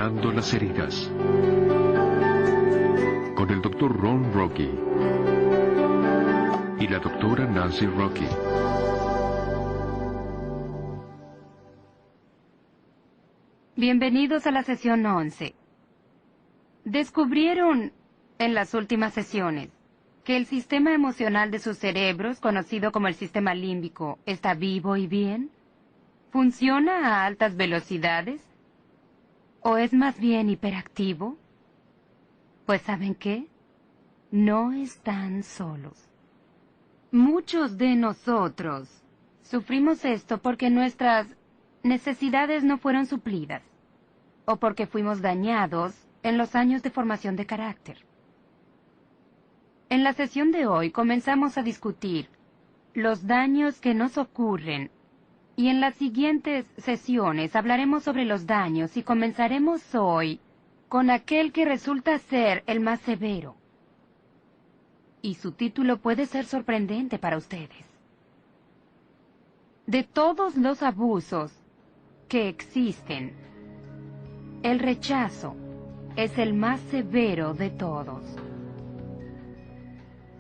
Sanando las heridas. Con el Dr. Ron Rocky y la doctora Nancy Rocky. Bienvenidos a la sesión 11. Descubrieron en las últimas sesiones que el sistema emocional de sus cerebros, conocido como el sistema límbico, está vivo y bien. ¿Funciona a altas velocidades? ¿O es más bien hiperactivo? Pues ¿saben qué? No están solos. Muchos de nosotros sufrimos esto porque nuestras necesidades no fueron suplidas, o porque fuimos dañados en los años de formación de carácter. En la sesión de hoy comenzamos a discutir los daños que nos ocurren, y en las siguientes sesiones hablaremos sobre los daños y comenzaremos hoy con aquel que resulta ser el más severo. Y su título puede ser sorprendente para ustedes. De todos los abusos que existen, el rechazo es el más severo de todos.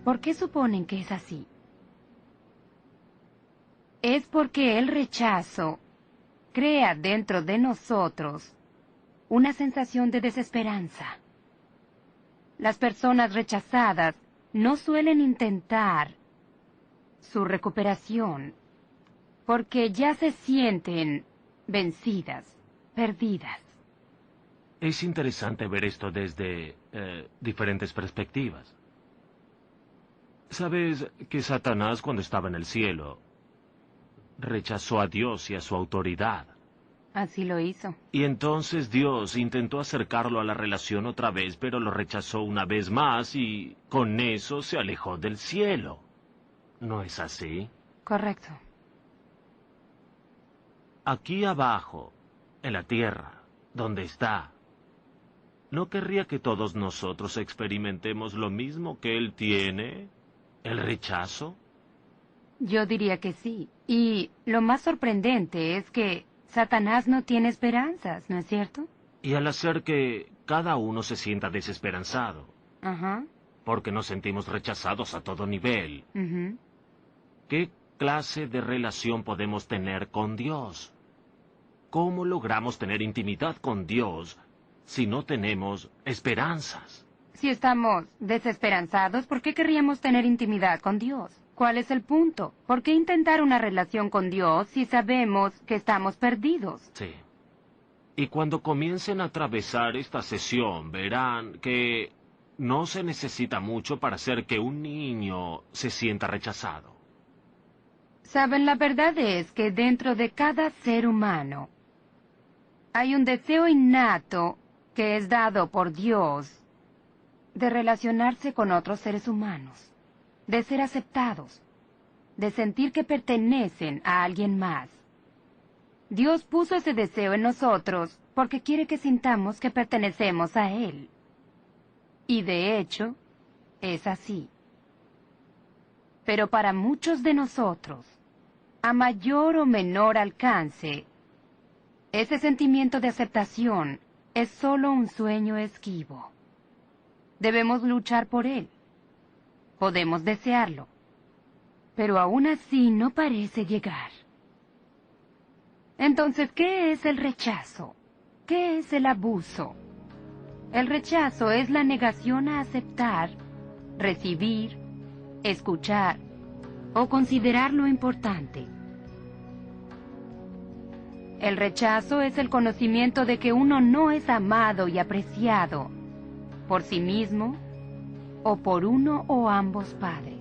¿Por qué suponen que es así? Es porque el rechazo crea dentro de nosotros una sensación de desesperanza. Las personas rechazadas no suelen intentar su recuperación porque ya se sienten vencidas, perdidas. Es interesante ver esto desde diferentes perspectivas. Sabes que Satanás, cuando estaba en el cielo, rechazó a Dios y a su autoridad. Así lo hizo. Y entonces Dios intentó acercarlo a la relación otra vez, pero lo rechazó una vez más y con eso se alejó del cielo. ¿No es así? Correcto. Aquí abajo, en la tierra, donde está, ¿no querría que todos nosotros experimentemos lo mismo que Él tiene? ¿El rechazo? Yo diría que sí. Y lo más sorprendente es que Satanás no tiene esperanzas, ¿no es cierto? Y al hacer que cada uno se sienta desesperanzado, Ajá. porque nos sentimos rechazados a todo nivel, Ujú. ¿qué clase de relación podemos tener con Dios? ¿Cómo logramos tener intimidad con Dios si no tenemos esperanzas? Si estamos desesperanzados, ¿por qué querríamos tener intimidad con Dios? ¿Cuál es el punto? ¿Por qué intentar una relación con Dios si sabemos que estamos perdidos? Sí. Y cuando comiencen a atravesar esta sesión, verán que no se necesita mucho para hacer que un niño se sienta rechazado. Saben, la verdad es que dentro de cada ser humano hay un deseo innato que es dado por Dios de relacionarse con otros seres humanos, de ser aceptados, de sentir que pertenecen a alguien más. Dios puso ese deseo en nosotros porque quiere que sintamos que pertenecemos a Él. Y de hecho, es así. Pero para muchos de nosotros, a mayor o menor alcance, ese sentimiento de aceptación es solo un sueño esquivo. Debemos luchar por él. Podemos desearlo. Pero aún así no parece llegar. Entonces, ¿qué es el rechazo? ¿Qué es el abuso? El rechazo es la negación a aceptar, recibir, escuchar o considerar lo importante. El rechazo es el conocimiento de que uno no es amado y apreciado por sí mismo o por uno o ambos padres.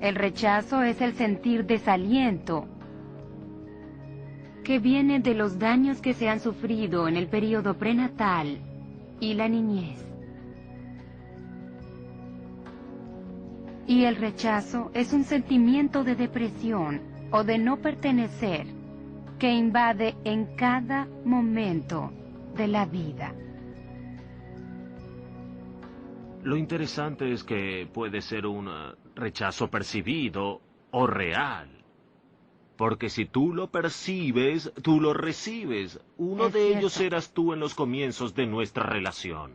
El rechazo es el sentir desaliento que viene de los daños que se han sufrido en el período prenatal y la niñez. Y el rechazo es un sentimiento de depresión o de no pertenecer que invade en cada momento de la vida. Lo interesante es que puede ser un rechazo percibido o real. Porque si tú lo percibes, tú lo recibes. Uno Es de ellos cierto. eras tú en los comienzos de nuestra relación.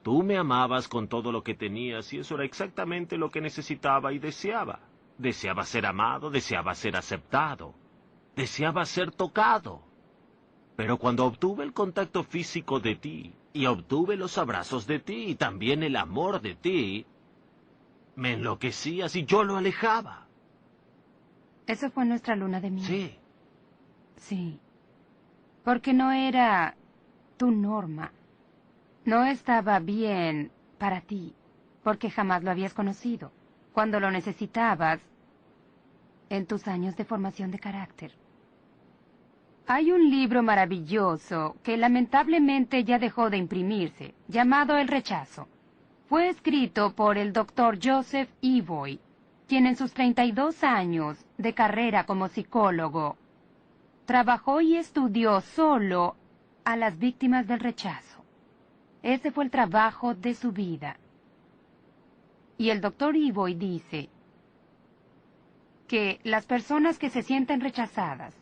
Tú me amabas con todo lo que tenías y eso era exactamente lo que necesitaba y deseaba. Deseaba ser amado, deseaba ser aceptado, deseaba ser tocado. Pero cuando obtuve el contacto físico de ti, y obtuve los abrazos de ti, y también el amor de ti, me enloquecías y yo lo alejaba. Eso fue nuestra luna de miel. Sí, Sí. Porque no era tu norma. No estaba bien para ti, porque jamás lo habías conocido, cuando lo necesitabas en tus años de formación de carácter. Hay un libro maravilloso que lamentablemente ya dejó de imprimirse, llamado El rechazo. Fue escrito por el Dr. Joseph Evoy, quien en sus 32 años de carrera como psicólogo trabajó y estudió solo a las víctimas del rechazo. Ese fue el trabajo de su vida. Y el Dr. Evoy dice que las personas que se sienten rechazadas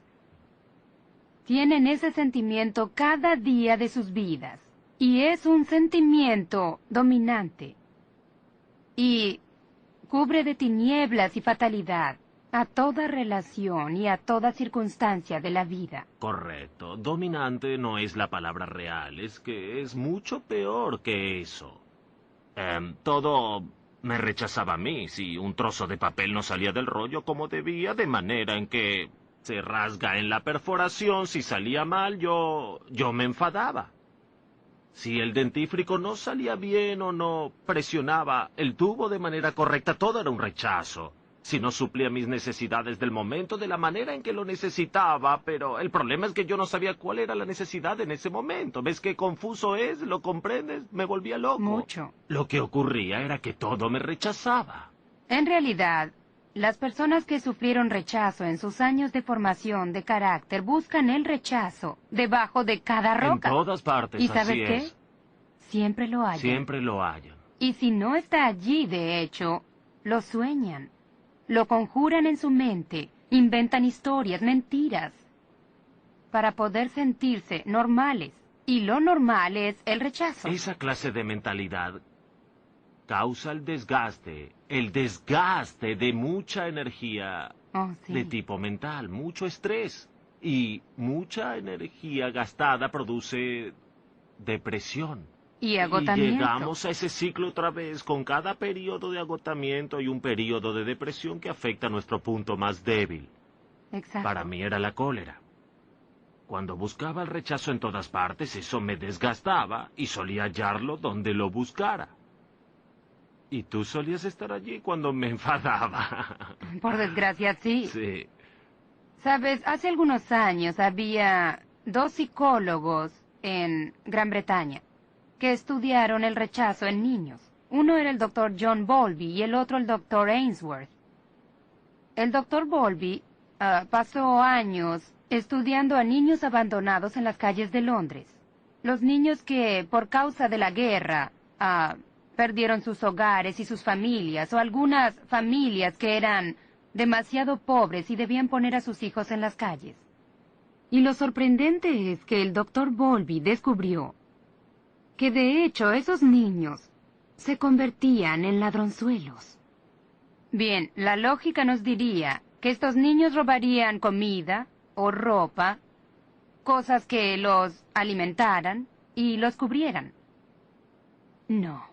tienen ese sentimiento cada día de sus vidas. Y es un sentimiento dominante. Y cubre de tinieblas y fatalidad a toda relación y a toda circunstancia de la vida. correcto. Dominante no es la palabra real, es que es mucho peor que eso. Todo me rechazaba a mí si un trozo de papel no salía del rollo como debía, de manera en que se rasga en la perforación, si salía mal yo me enfadaba. Si el dentífrico no salía bien o no presionaba el tubo de manera correcta, todo era un rechazo. Si no suplía mis necesidades del momento de la manera en que lo necesitaba, pero el problema es que yo no sabía cuál era la necesidad en ese momento. ¿Ves qué confuso es? ¿Lo comprendes? Me volvía loco. Mucho. Lo que ocurría era que todo me rechazaba. En realidad, las personas que sufrieron rechazo en sus años de formación de carácter buscan el rechazo debajo de cada En roca. todas partes, ¿Y sabes así qué? es. Siempre lo hallan. Siempre lo hallan. Y si no está allí, de hecho, lo sueñan. Lo conjuran en su mente, inventan historias, mentiras, para poder sentirse normales. Y lo normal es el rechazo. Esa clase de mentalidad causa el desgaste de mucha energía Oh, sí. de tipo mental, mucho estrés. Y mucha energía gastada produce depresión. Y Y agotamiento. llegamos a ese ciclo otra vez, con cada periodo de agotamiento y un periodo de depresión que afecta a nuestro punto más débil. Exacto. Para mí era la cólera. Cuando buscaba el rechazo en todas partes, eso me desgastaba y solía hallarlo donde lo buscara. Y tú solías estar allí cuando me enfadaba. Por desgracia, sí. Sí. Sabes, hace algunos años había 2 psicólogos en Gran Bretaña que estudiaron el rechazo en niños. Uno era el Dr. John Bowlby y el otro el Dr. Ainsworth. El Dr. Bowlby pasó años estudiando a niños abandonados en las calles de Londres. Los niños que, por causa de la guerra, perdieron sus hogares y sus familias, o algunas familias que eran demasiado pobres y debían poner a sus hijos en las calles. Y lo sorprendente es que el Dr. Bowlby descubrió que de hecho esos niños se convertían en ladronzuelos. Bien, la lógica nos diría que estos niños robarían comida o ropa, cosas que los alimentaran y los cubrieran. No.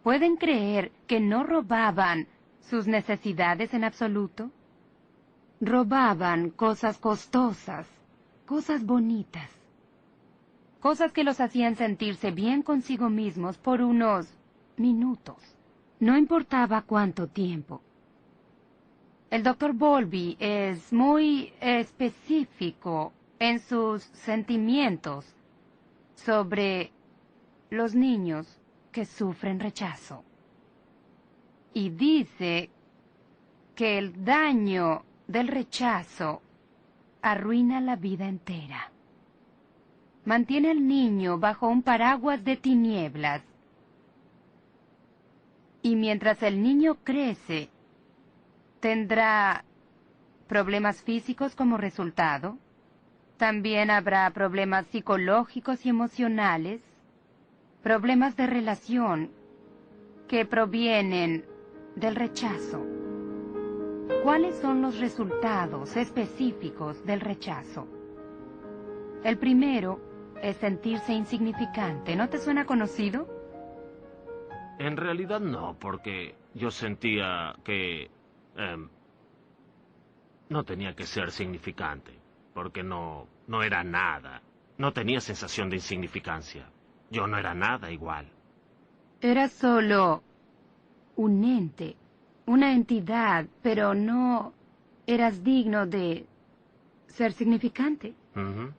¿Pueden creer que no robaban sus necesidades en absoluto? Robaban cosas costosas, cosas bonitas, cosas que los hacían sentirse bien consigo mismos por unos minutos. No importaba cuánto tiempo. El Dr. Bowlby es muy específico en sus sentimientos sobre los niños que sufren rechazo. Y dice que el daño del rechazo arruina la vida entera. Mantiene al niño bajo un paraguas de tinieblas. Y mientras el niño crece, tendrá problemas físicos como resultado. También habrá problemas psicológicos y emocionales, problemas de relación que provienen del rechazo. ¿Cuáles son los resultados específicos del rechazo? El primero es sentirse insignificante. ¿No te suena conocido? En realidad no, porque yo sentía que no tenía que ser significante, porque no era nada. No tenía sensación de insignificancia. Yo no era nada igual. Era solo un ente, una entidad, pero no eras digno de ser significante. Ujú.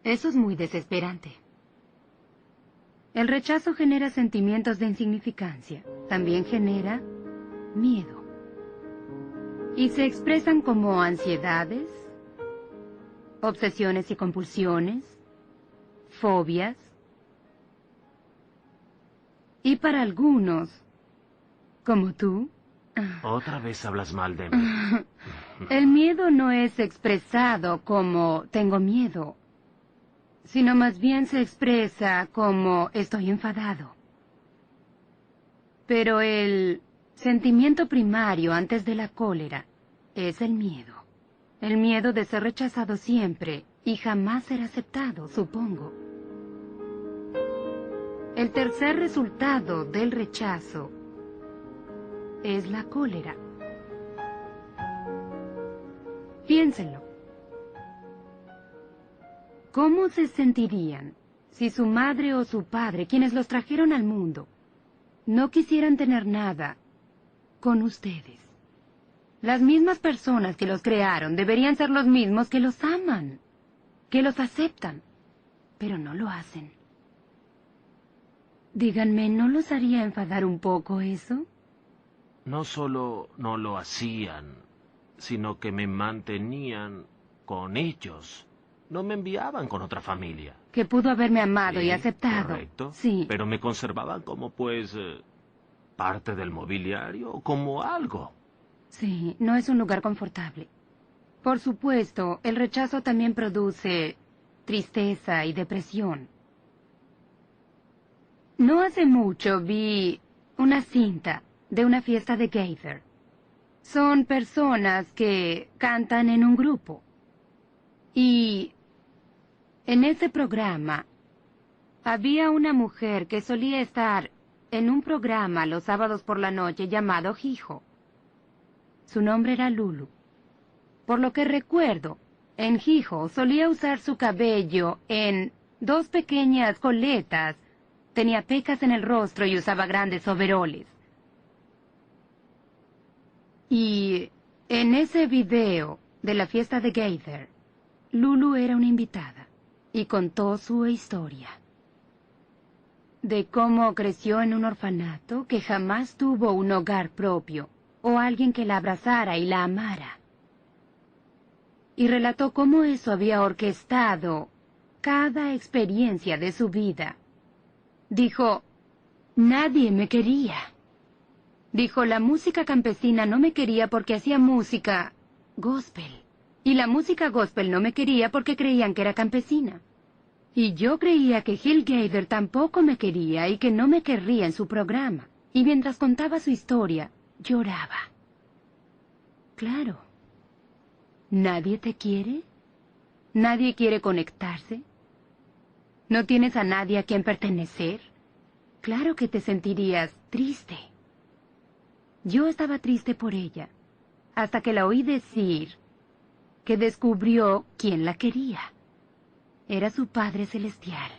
Eso es muy desesperante. El rechazo genera sentimientos de insignificancia. También genera miedo. Y se expresan como ansiedades, obsesiones y compulsiones, fobias. Y para algunos, como tú, Otra vez hablas mal de mí. el miedo no es expresado como tengo miedo, sino más bien se expresa como estoy enfadado. Pero el sentimiento primario antes de la cólera es el miedo de ser rechazado siempre y jamás ser aceptado, supongo. El tercer resultado del rechazo es la cólera. Piénsenlo. ¿Cómo se sentirían si su madre o su padre, quienes los trajeron al mundo, no quisieran tener nada con ustedes? Las mismas personas que los crearon deberían ser los mismos que los aman, que los aceptan, pero no lo hacen. Díganme, ¿no los haría enfadar un poco eso? No solo no lo hacían, sino que me mantenían con ellos. No me enviaban con otra familia. Que pudo haberme amado y Sí, aceptado. correcto. Sí. Pero me conservaban como, parte del mobiliario, como algo. Sí, no es un lugar confortable. Por supuesto, el rechazo también produce tristeza y depresión. No hace mucho vi una cinta de una fiesta de Gaither. Son personas que cantan en un grupo. Y en ese programa había una mujer que solía estar en un programa los sábados por la noche llamado Hijo. Su nombre era Lulu. Por lo que recuerdo, en Hijo solía usar su cabello en 2 pequeñas coletas, tenía pecas en el rostro y usaba grandes overoles. Y en ese video de la fiesta de Gaither, Lulu era una invitada y contó su historia. De cómo creció en un orfanato, que jamás tuvo un hogar propio o alguien que la abrazara y la amara. Y relató cómo eso había orquestado cada experiencia de su vida. Dijo, nadie me quería. Dijo, la música campesina no me quería porque hacía música gospel. Y la música gospel no me quería porque creían que era campesina. Y yo creía que Gil Gaither tampoco me quería y que no me querría en su programa. Y mientras contaba su historia, lloraba. Claro. ¿Nadie te quiere? ¿Nadie quiere conectarse? ¿No tienes a nadie a quien pertenecer? Claro que te sentirías triste. Yo estaba triste por ella, hasta que la oí decir que descubrió quién la quería. Era su Padre Celestial.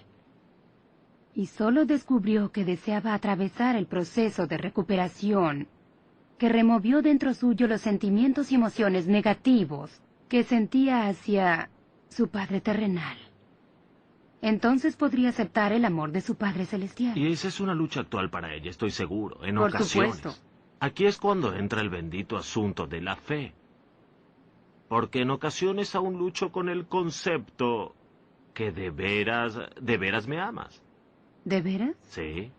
Y solo descubrió que deseaba atravesar el proceso de recuperación, que removió dentro suyo los sentimientos y emociones negativos que sentía hacia su Padre terrenal. Entonces podría aceptar el amor de su Padre Celestial. Y esa es una lucha actual para ella, estoy seguro, en Por ocasiones. supuesto. Aquí es cuando entra el bendito asunto de la fe. Porque en ocasiones aún lucho con el concepto que de veras me amas. ¿De veras? Sí.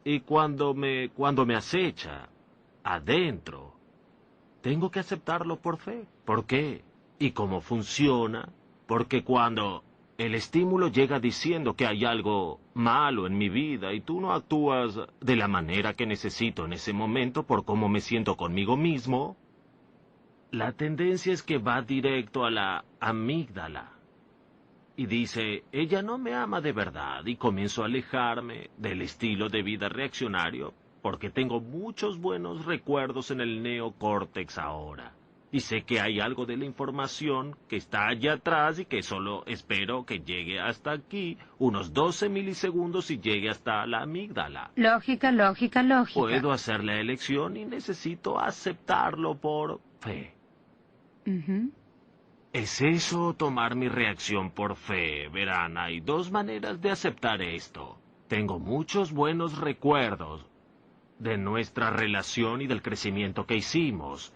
Y cuando me acecha, adentro. Tengo que aceptarlo por fe. ¿Por qué? ¿Y cómo funciona? Porque cuando el estímulo llega diciendo que hay algo malo en mi vida y tú no actúas de la manera que necesito en ese momento por cómo me siento conmigo mismo, la tendencia es que va directo a la amígdala. Y dice, ella no me ama de verdad, y comienzo a alejarme del estilo de vida reaccionario porque tengo muchos buenos recuerdos en el neocórtex ahora. Y sé que hay algo de la información que está allá atrás y que solo espero que llegue hasta aquí, unos 12 milisegundos y llegue hasta la amígdala. Lógica, lógica, lógica. Puedo hacer la elección y necesito aceptarlo por fe. Ujú. ¿Es eso tomar mi reacción por fe? Verán, hay dos maneras de aceptar esto. Tengo muchos buenos recuerdos de nuestra relación y del crecimiento que hicimos.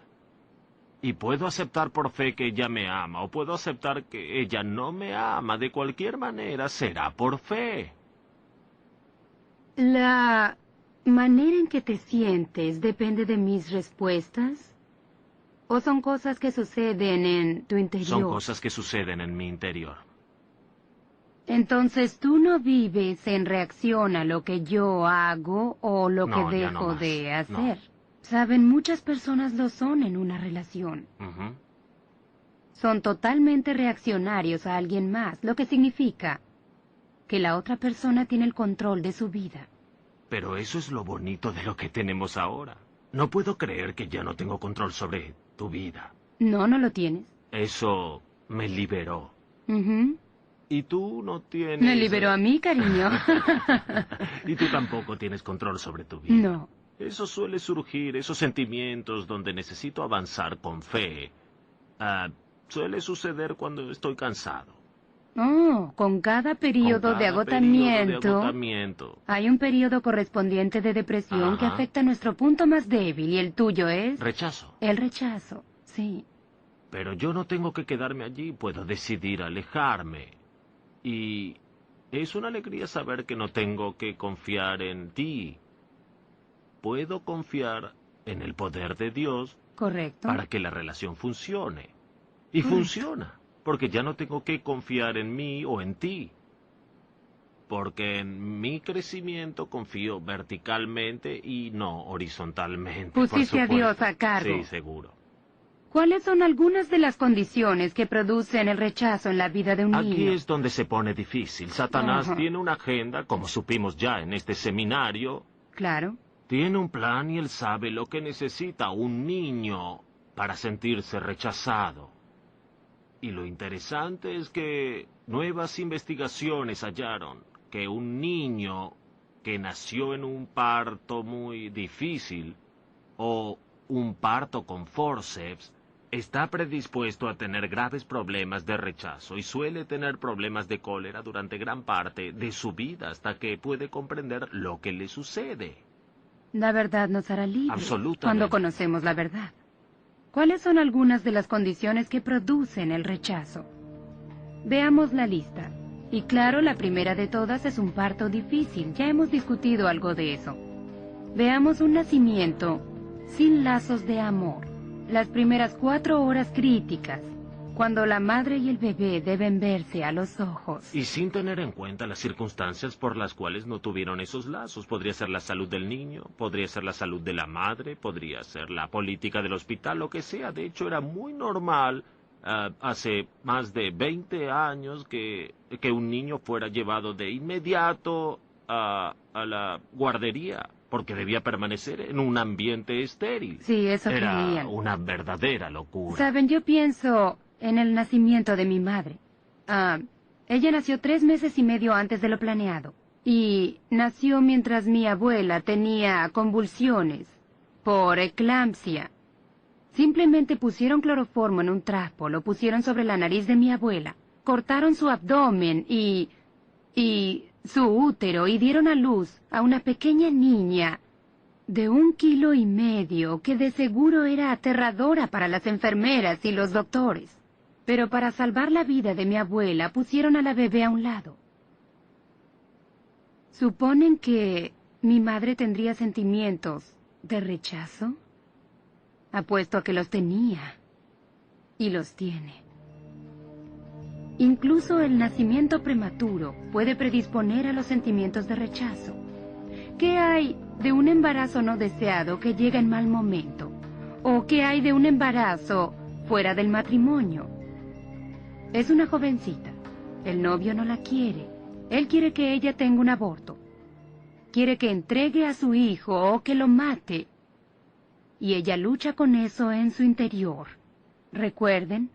Y puedo aceptar por fe que ella me ama, o puedo aceptar que ella no me ama. De cualquier manera, será por fe. La manera en que te sientes depende de mis respuestas. ¿O son cosas que suceden en tu interior? Son cosas que suceden en mi interior. Entonces tú no vives en reacción a lo que yo hago o lo No, que ya no dejo más. de hacer. No. Saben, muchas personas lo son en una relación. Ujú. Son totalmente reaccionarios a alguien más, lo que significa que la otra persona tiene el control de su vida. Pero eso es lo bonito de lo que tenemos ahora. No puedo creer que ya no tengo control sobre tu vida. No, no lo tienes. Eso me liberó. Ujú. Y tú no tienes... Me liberó a mí, cariño. Y tú tampoco tienes control sobre tu vida. No. Eso suele surgir, esos sentimientos donde necesito avanzar con fe. Suele suceder cuando estoy cansado. Oh, con cada periodo Con de cada periodo de agotamiento, agotamiento. hay un periodo correspondiente de depresión que Ajá. afecta nuestro punto más débil, y el tuyo es Rechazo. el rechazo. Sí. Pero yo no tengo que quedarme allí, puedo decidir alejarme. Y es una alegría saber que no tengo que confiar en ti. Puedo confiar en el poder de Dios Correcto. para que la relación funcione. Y Correcto. funciona, porque ya no tengo que confiar en mí o en ti. Porque en mi crecimiento confío verticalmente y no horizontalmente. por Pusiste a supuesto. Dios a cargo. Sí, seguro. ¿Cuáles son algunas de las condiciones que producen el rechazo en la vida de un Aquí niño? es donde se pone difícil. Satanás Ajá. tiene una agenda, como supimos ya en este seminario. Claro. Tiene un plan y él sabe lo que necesita un niño para sentirse rechazado. Y lo interesante es que nuevas investigaciones hallaron que un niño que nació en un parto muy difícil o un parto con forceps está predispuesto a tener graves problemas de rechazo y suele tener problemas de cólera durante gran parte de su vida hasta que puede comprender lo que le sucede. La verdad nos hará libres Absolutamente. cuando conocemos la verdad. ¿Cuáles son algunas de las condiciones que producen el rechazo? Veamos la lista. Y claro, la primera de todas es un parto difícil. Ya hemos discutido algo de eso. Veamos un nacimiento sin lazos de amor. Las primeras 4 horas críticas, cuando la madre y el bebé deben verse a los ojos. Y sin tener en cuenta las circunstancias por las cuales no tuvieron esos lazos. Podría ser la salud del niño, podría ser la salud de la madre, podría ser la política del hospital, lo que sea. De hecho, era muy normal hace más de 20 años que un niño fuera llevado de inmediato a la guardería, porque debía permanecer en un ambiente estéril. Sí, eso Era creían. una verdadera locura. Saben, yo pienso en el nacimiento de mi madre. Ella nació 3 meses y medio antes de lo planeado. Y nació mientras mi abuela tenía convulsiones por eclampsia. Simplemente pusieron cloroformo en un trapo, lo pusieron sobre la nariz de mi abuela, cortaron su abdomen y su útero y dieron a luz a una pequeña niña de 1,5 kilos que de seguro era aterradora para las enfermeras y los doctores. Pero para salvar la vida de mi abuela pusieron a la bebé a un lado. ¿Suponen que mi madre tendría sentimientos de rechazo? Apuesto a que los tenía. Y los tiene. Incluso el nacimiento prematuro puede predisponer a los sentimientos de rechazo. ¿Qué hay de un embarazo no deseado que llega en mal momento? ¿O qué hay de un embarazo fuera del matrimonio? Es una jovencita. El novio no la quiere. Él quiere que ella tenga un aborto. Quiere que entregue a su hijo o que lo mate. Y ella lucha con eso en su interior. Recuerden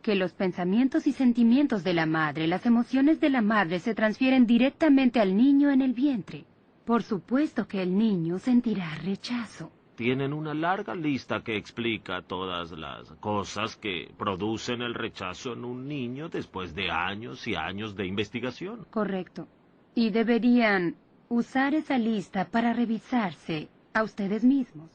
que los pensamientos y sentimientos de la madre, las emociones de la madre se transfieren directamente al niño en el vientre. Por supuesto que el niño sentirá rechazo. Tienen una larga lista que explica todas las cosas que producen el rechazo en un niño después de años y años de investigación. Correcto. Y deberían usar esa lista para revisarse a ustedes mismos.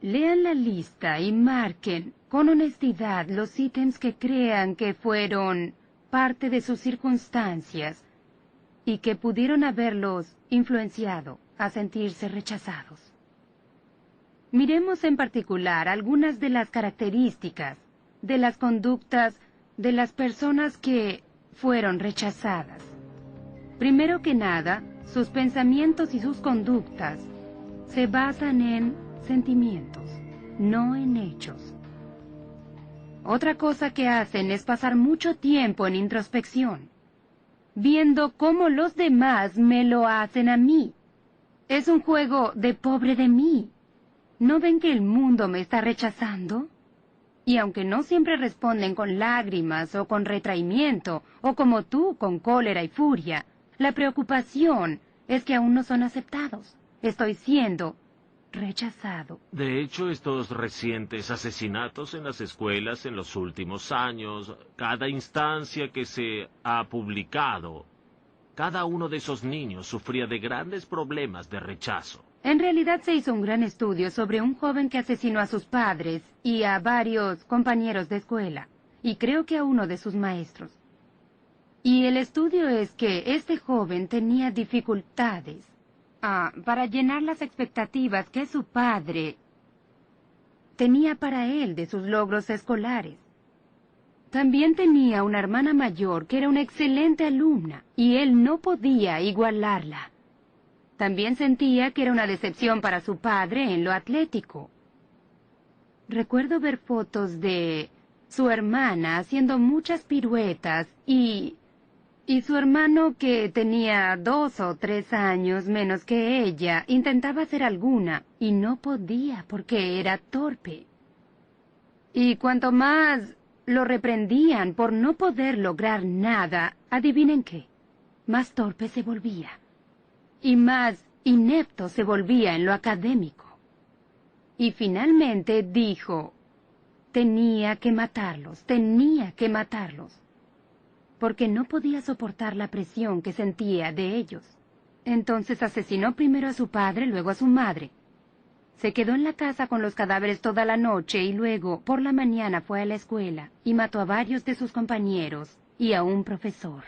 Lean la lista y marquen con honestidad los ítems que crean que fueron parte de sus circunstancias y que pudieron haberlos influenciado a sentirse rechazados. Miremos en particular algunas de las características de las conductas de las personas que fueron rechazadas. Primero que nada, sus pensamientos y sus conductas se basan en sentimientos, no en hechos. Otra cosa que hacen es pasar mucho tiempo en introspección, viendo cómo los demás me lo hacen a mí. Es un juego de pobre de mí. ¿No ven que el mundo me está rechazando? Y aunque no siempre responden con lágrimas o con retraimiento, o como tú, con cólera y furia, la preocupación es que aún no son aceptados. Estoy siendo rechazado. De hecho, estos recientes asesinatos en las escuelas en los últimos años, cada instancia que se ha publicado, cada uno de esos niños sufría de grandes problemas de rechazo. En realidad se hizo un gran estudio sobre un joven que asesinó a sus padres y a varios compañeros de escuela, y creo que a uno de sus maestros. Y el estudio es que este joven tenía dificultades para llenar las expectativas que su padre tenía para él de sus logros escolares. También tenía una hermana mayor que era una excelente alumna, y él no podía igualarla. También sentía que era una decepción para su padre en lo atlético. Recuerdo ver fotos de su hermana haciendo muchas piruetas y su hermano, que tenía 2 o 3 años menos que ella, intentaba hacer alguna y no podía porque era torpe. Y cuanto más lo reprendían por no poder lograr nada, adivinen qué, más torpe se volvía. Y más inepto se volvía en lo académico. Y finalmente dijo, tenía que matarlos, porque no podía soportar la presión que sentía de ellos. Entonces asesinó primero a su padre, luego a su madre. Se quedó en la casa con los cadáveres toda la noche y luego, por la mañana, fue a la escuela y mató a varios de sus compañeros y a un profesor.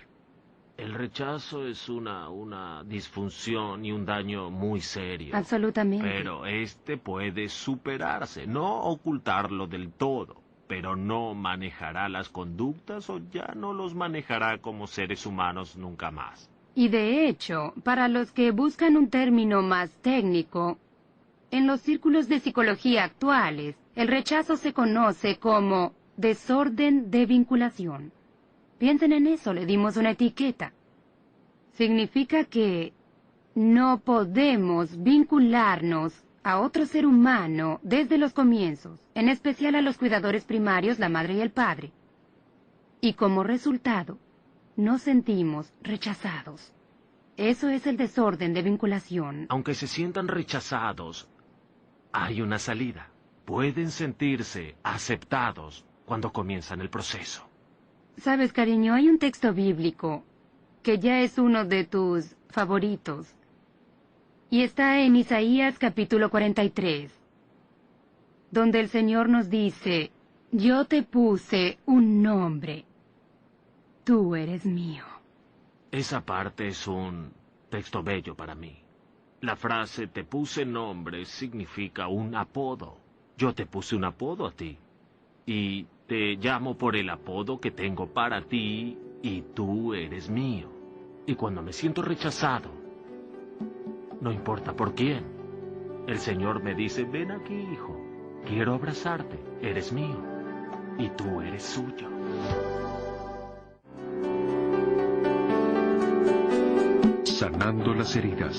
El rechazo es una disfunción y un daño muy serio. Absolutamente. Pero este puede superarse, no ocultarlo del todo, pero no manejará las conductas o ya no los manejará como seres humanos nunca más. Y de hecho, para los que buscan un término más técnico, en los círculos de psicología actuales, el rechazo se conoce como desorden de vinculación. Piensen en eso, le dimos una etiqueta. Significa que no podemos vincularnos a otro ser humano desde los comienzos, en especial a los cuidadores primarios, la madre y el padre. Y como resultado, nos sentimos rechazados. Eso es el desorden de vinculación. Aunque se sientan rechazados, hay una salida. Pueden sentirse aceptados cuando comienzan el proceso. Sabes, cariño, hay un texto bíblico que ya es uno de tus favoritos. Y está en Isaías capítulo 43, donde el Señor nos dice, yo te puse un nombre. Tú eres mío. Esa parte es un texto bello para mí. La frase te puse nombre significa un apodo. Yo te puse un apodo a ti. Y te llamo por el apodo que tengo para ti y tú eres mío. Y cuando me siento rechazado, no importa por quién, el Señor me dice, ven aquí, hijo, quiero abrazarte, eres mío y tú eres suyo. Sanando las heridas.